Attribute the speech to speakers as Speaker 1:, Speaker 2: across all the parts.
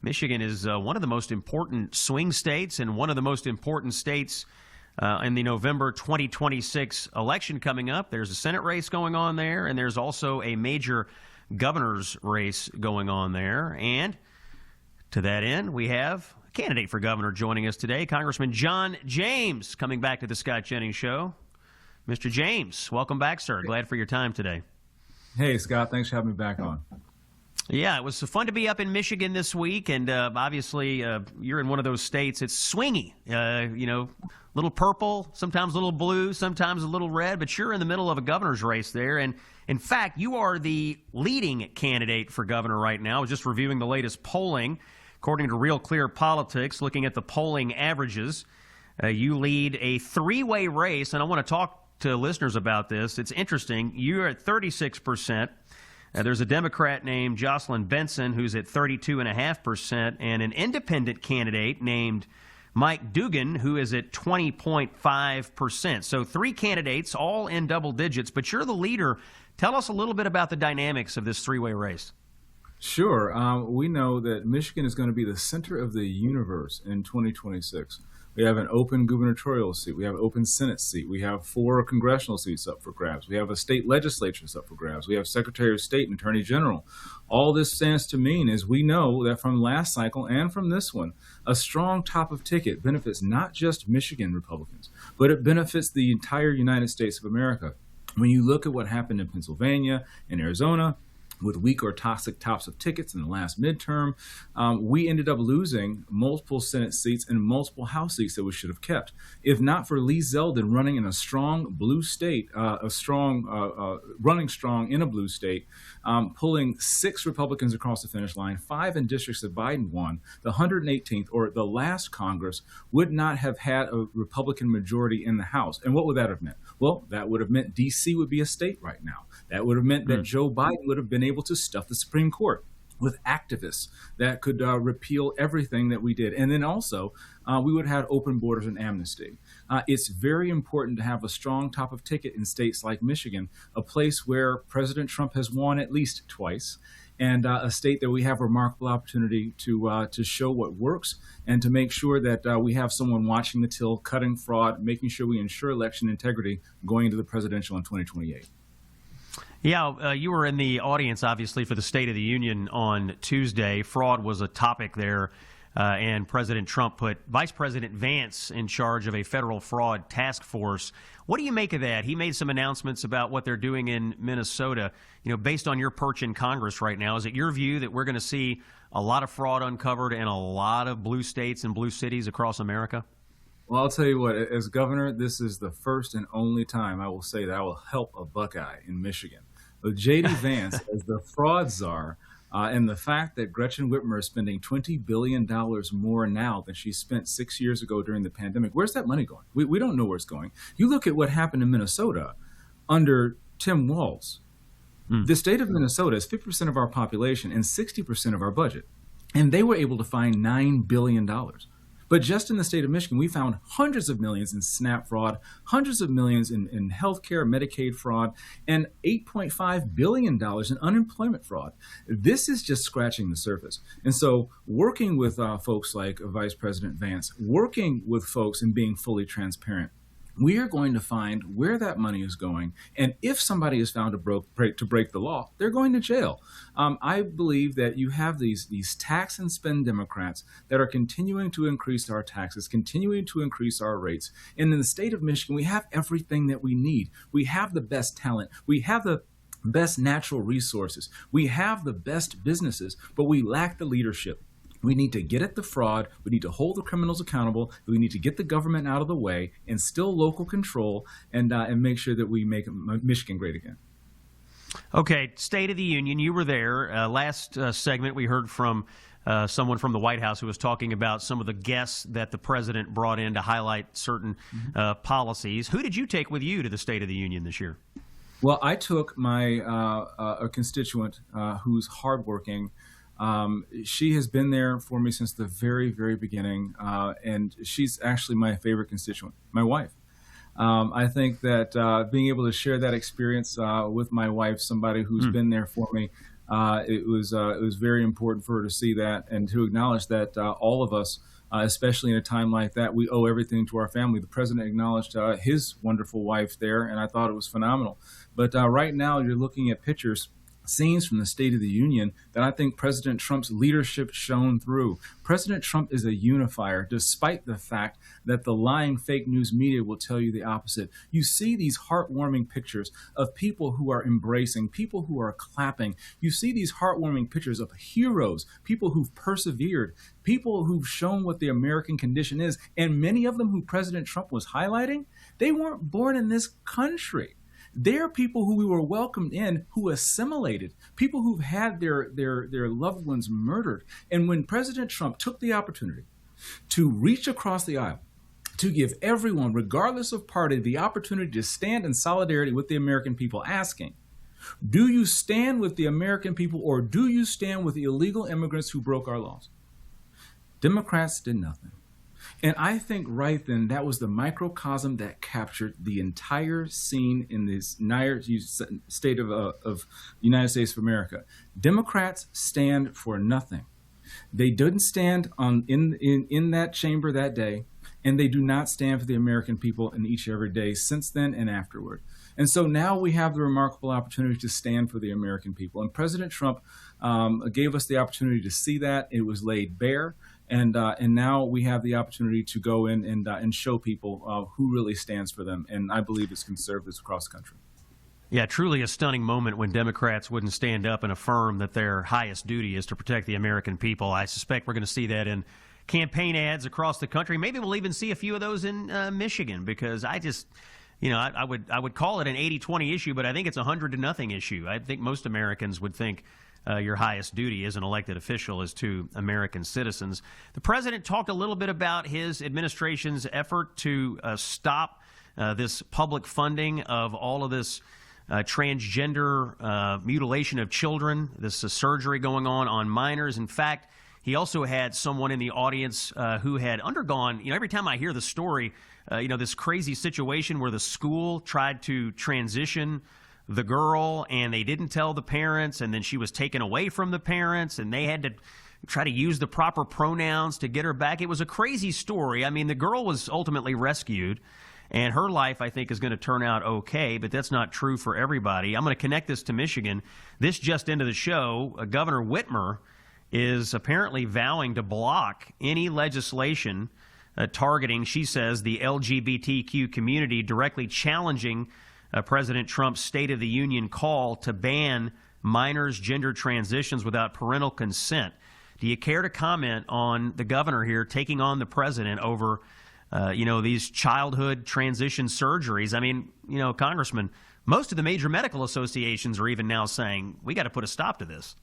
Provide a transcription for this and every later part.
Speaker 1: Michigan is one of the most important swing states and one of the most important states in the November 2026 election coming up. There's a Senate race going on there, and there's also a major governor's race going on there. And to that end, we have a candidate for governor joining us today, Congressman John James, coming back to the Scott Jennings Show. Mr. James, welcome back, sir. Glad for your time today.
Speaker 2: Hey, Scott. Thanks for having me back on.
Speaker 1: Yeah, it was fun to be up in Michigan this week, and obviously you're in one of those states. It's swingy, little purple, sometimes a little blue, sometimes a little red, but you're in the middle of a governor's race there. And in fact, you are the leading candidate for governor right now. I was just reviewing the latest polling. According to Real Clear Politics, looking at the polling averages, you lead a three-way race, and I want to talk to listeners about this. It's interesting. You're at 36%. There's a Democrat named Jocelyn Benson who's at 32.5%, and an independent candidate named Mike Dugan who is at 20.5%. So three candidates, all in double digits, but you're the leader. Tell us a little bit about the dynamics of this three-way race.
Speaker 2: Sure. We know that Michigan is going to be the center of the universe in 2026. We have an open gubernatorial seat. We have an open Senate seat. We have 4 congressional seats up for grabs. We have a state legislature up for grabs. We have Secretary of State and Attorney General. All this stands to mean is we know that from last cycle and from this one, a strong top of ticket benefits not just Michigan Republicans, but it benefits the entire United States of America. When you look at what happened in Pennsylvania and Arizona, with weak or toxic tops of tickets in the last midterm, we ended up losing multiple Senate seats and multiple House seats that we should have kept. If not for Lee Zeldin running in a strong blue state, running strong in a blue state, pulling 6 Republicans across the finish line, 5 in districts that Biden won, the 118th, or the last Congress, would not have had a Republican majority in the House. And what would that have meant? Well, that would have meant D.C. would be a state right now. That would have meant that Joe Biden would have been able to stuff the Supreme Court with activists that could repeal everything that we did. And then also, we would have open borders and amnesty. It's very important to have a strong top of ticket in states like Michigan, a place where President Trump has won at least twice, and a state that we have a remarkable opportunity to show what works and to make sure that we have someone watching the till, cutting fraud, making sure we ensure election integrity going into the presidential in 2028.
Speaker 1: Yeah, you were in the audience, obviously, for the State of the Union on Tuesday. Fraud was a topic there, and President Trump put Vice President Vance in charge of a federal fraud task force. What do you make of that? He made some announcements about what they're doing in Minnesota. Based on your perch in Congress right now, is it your view that we're going to see a lot of fraud uncovered in a lot of blue states and blue cities across America?
Speaker 2: Well, I'll tell you what, as governor, this is the first and only time I will say that I will help a Buckeye in Michigan. JD Vance as the fraud czar, and the fact that Gretchen Whitmer is spending $20 billion more now than she spent 6 years ago during the pandemic. Where's that money going? We don't know where it's going. You look at what happened in Minnesota under Tim Walz. The state of Minnesota is 50% of our population and 60% of our budget. And they were able to find $9 billion. But just in the state of Michigan, we found hundreds of millions in SNAP fraud, hundreds of millions in healthcare, Medicaid fraud, and $8.5 billion in unemployment fraud. This is just scratching the surface. And so working with folks like Vice President Vance, working with folks and being fully transparent, we are going to find where that money is going. And if somebody is found to break the law, they're going to jail. I believe that you have these tax and spend Democrats that are continuing to increase our taxes, continuing to increase our rates. And in the state of Michigan, we have everything that we need. We have the best talent. We have the best natural resources. We have the best businesses, but we lack the leadership. We need to get at the fraud. We need to hold the criminals accountable. We need to get the government out of the way, instill local control, and make sure that we make Michigan great again.
Speaker 1: Okay, State of the Union, you were there. Last segment, we heard from someone from the White House who was talking about some of the guests that the president brought in to highlight certain policies. Who did you take with you to the State of the Union this year?
Speaker 2: Well, I took my a constituent who's hardworking. She has been there for me since the very, very beginning, and she's actually my favorite constituent, my wife. I think that being able to share that experience with my wife, somebody who's been there for me, It was very important for her to see that and to acknowledge that all of us, especially in a time like that, we owe everything to our family. The president acknowledged his wonderful wife there, and I thought it was phenomenal. But right now, you're looking at pictures, scenes from the State of the Union that I think President Trump's leadership shone through. President Trump is a unifier, despite the fact that the lying fake news media will tell you the opposite. You see these heartwarming pictures of people who are embracing, people who are clapping. You see these heartwarming pictures of heroes, people who've persevered, people who've shown what the American condition is. And many of them who President Trump was highlighting, they weren't born in this country. They're people who we were welcomed in, who assimilated, people who've had their loved ones murdered. And when President Trump took the opportunity to reach across the aisle, to give everyone, regardless of party, the opportunity to stand in solidarity with the American people, asking, do you stand with the American people or do you stand with the illegal immigrants who broke our laws? Democrats did nothing. And I think right then that was the microcosm that captured the entire scene in this state of United States of America. Democrats stand for nothing. They didn't stand in that chamber that day, and they do not stand for the American people in each and every day since then and afterward. And so now we have the remarkable opportunity to stand for the American people. And President Trump gave us the opportunity to see that. It was laid bare. And now we have the opportunity to go in and show people who really stands for them. And I believe it's conservatives across the country.
Speaker 1: Yeah, truly a stunning moment when Democrats wouldn't stand up and affirm that their highest duty is to protect the American people. I suspect we're going to see that in campaign ads across the country. Maybe we'll even see a few of those in Michigan, because I just, I would call it an 80-20 issue, but I think it's a 100-0 issue. I think most Americans would think your highest duty as an elected official is to American citizens. The president talked a little bit about his administration's effort to stop this public funding of all of this transgender mutilation of children, this surgery going on minors. In fact, he also had someone in the audience who had undergone, every time I hear the story, this crazy situation where the school tried to transition the girl and they didn't tell the parents, and then she was taken away from the parents and they had to try to use the proper pronouns to get her back. It was a crazy story. I mean, the girl was ultimately rescued and her life, I think, is going to turn out okay, but that's not true for everybody. I'm going to connect this to Michigan. This just into the show, Governor Whitmer is apparently vowing to block any legislation targeting, she says, the LGBTQ community, directly challenging President Trump's State of the Union call to ban minors' gender transitions without parental consent. Do you care to comment on the governor here taking on the president over, these childhood transition surgeries? I mean, Congressman, most of the major medical associations are even now saying we got to put a stop to this.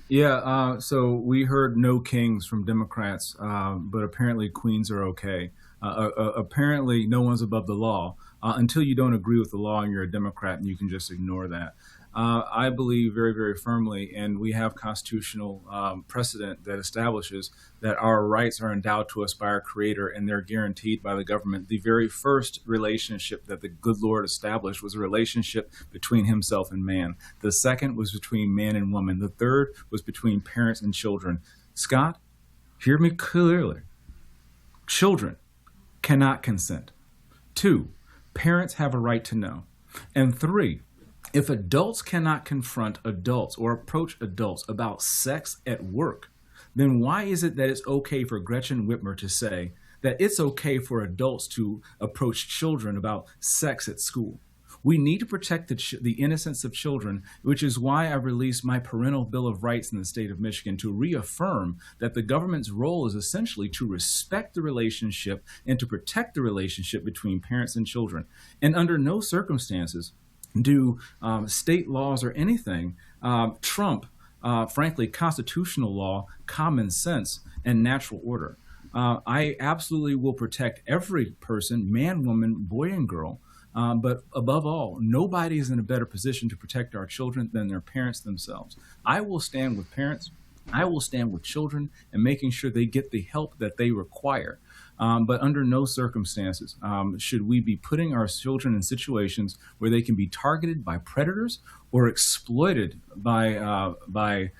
Speaker 2: Yeah, so we heard no kings from Democrats, but apparently queens are okay. Apparently no one's above the law until you don't agree with the law and you're a Democrat and you can just ignore that. I believe very, very firmly, and we have constitutional precedent that establishes that our rights are endowed to us by our Creator and they're guaranteed by the government. The very first relationship that the good Lord established was a relationship between himself and man. The second was between man and woman. The third was between parents and children. Scott, hear me clearly. Children cannot consent. 2, parents have a right to know. And 3, if adults cannot confront adults or approach adults about sex at work, then why is it that it's okay for Gretchen Whitmer to say that it's okay for adults to approach children about sex at school? We need to protect the innocence of children, which is why I released my parental Bill of Rights in the state of Michigan to reaffirm that the government's role is essentially to respect the relationship and to protect the relationship between parents and children. And under no circumstances do state laws or anything trump, frankly, constitutional law, common sense, and natural order. I absolutely will protect every person, man, woman, boy, and girl. But above all, nobody is in a better position to protect our children than their parents themselves. I will stand with parents. I will stand with children and making sure they get the help that they require. But under no circumstances should we be putting our children in situations where they can be targeted by predators or exploited by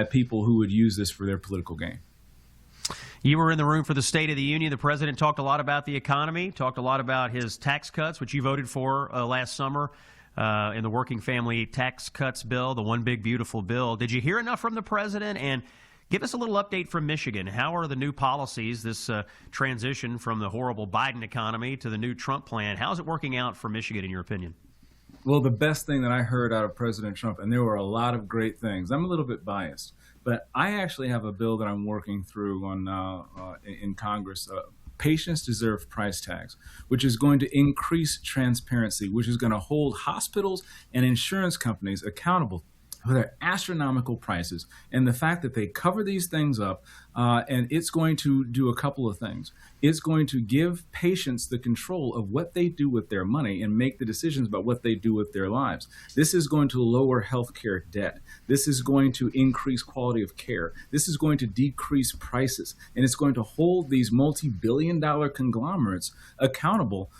Speaker 2: people who would use this for their political gain.
Speaker 1: You were in the room for the State of the Union. The president talked a lot about the economy, talked a lot about his tax cuts, which you voted for last summer in the working family tax cuts bill, the one big beautiful bill. Did you hear enough from the president? And give us a little update from Michigan. How are the new policies, this transition from the horrible Biden economy to the new Trump plan? How is it working out for Michigan, in your opinion?
Speaker 2: Well, the best thing that I heard out of President Trump, and there were a lot of great things. I'm a little bit biased, but I actually have a bill that I'm working through in Congress, Patients Deserve Price Tags, which is going to increase transparency, which is going to hold hospitals and insurance companies accountable for their astronomical prices and the fact that they cover these things up. And it's going to do a couple of things. It's going to give patients the control of what they do with their money and make the decisions about what they do with their lives. This is going to lower healthcare debt. This is going to increase quality of care. This is going to decrease prices. And it's going to hold these multi-billion-dollar conglomerates accountable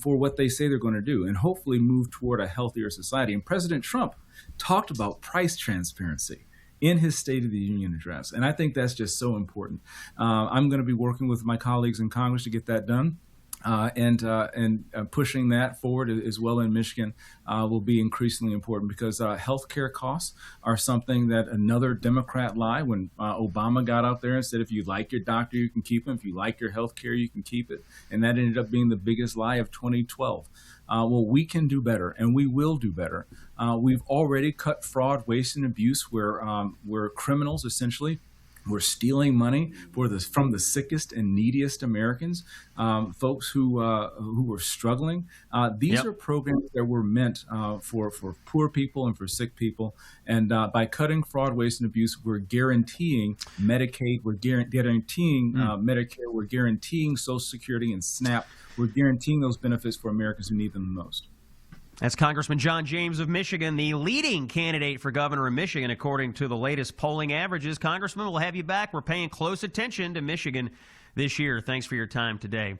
Speaker 2: for what they say they're going to do and hopefully move toward a healthier society. And President Trump talked about price transparency in his State of the Union address. And I think that's just so important. I'm going to be working with my colleagues in Congress to get that done. And pushing that forward as well in Michigan will be increasingly important because healthcare costs are something that another Democrat lie when Obama got out there and said, if you like your doctor, you can keep him. If you like your healthcare, you can keep it. And that ended up being the biggest lie of 2012. Well, we can do better, and we will do better. We've already cut fraud, waste, and abuse where criminals essentially were stealing money from the sickest and neediest Americans, folks who were struggling. These are programs that were meant for poor people and for sick people. And by cutting fraud, waste, and abuse, we're guaranteeing Medicaid, we're guaranteeing Medicare, we're guaranteeing Social Security and SNAP. We're guaranteeing those benefits for Americans who need them the most.
Speaker 1: That's Congressman John James of Michigan, the leading candidate for governor in Michigan, according to the latest polling averages. Congressman, we'll have you back. We're paying close attention to Michigan this year. Thanks for your time today.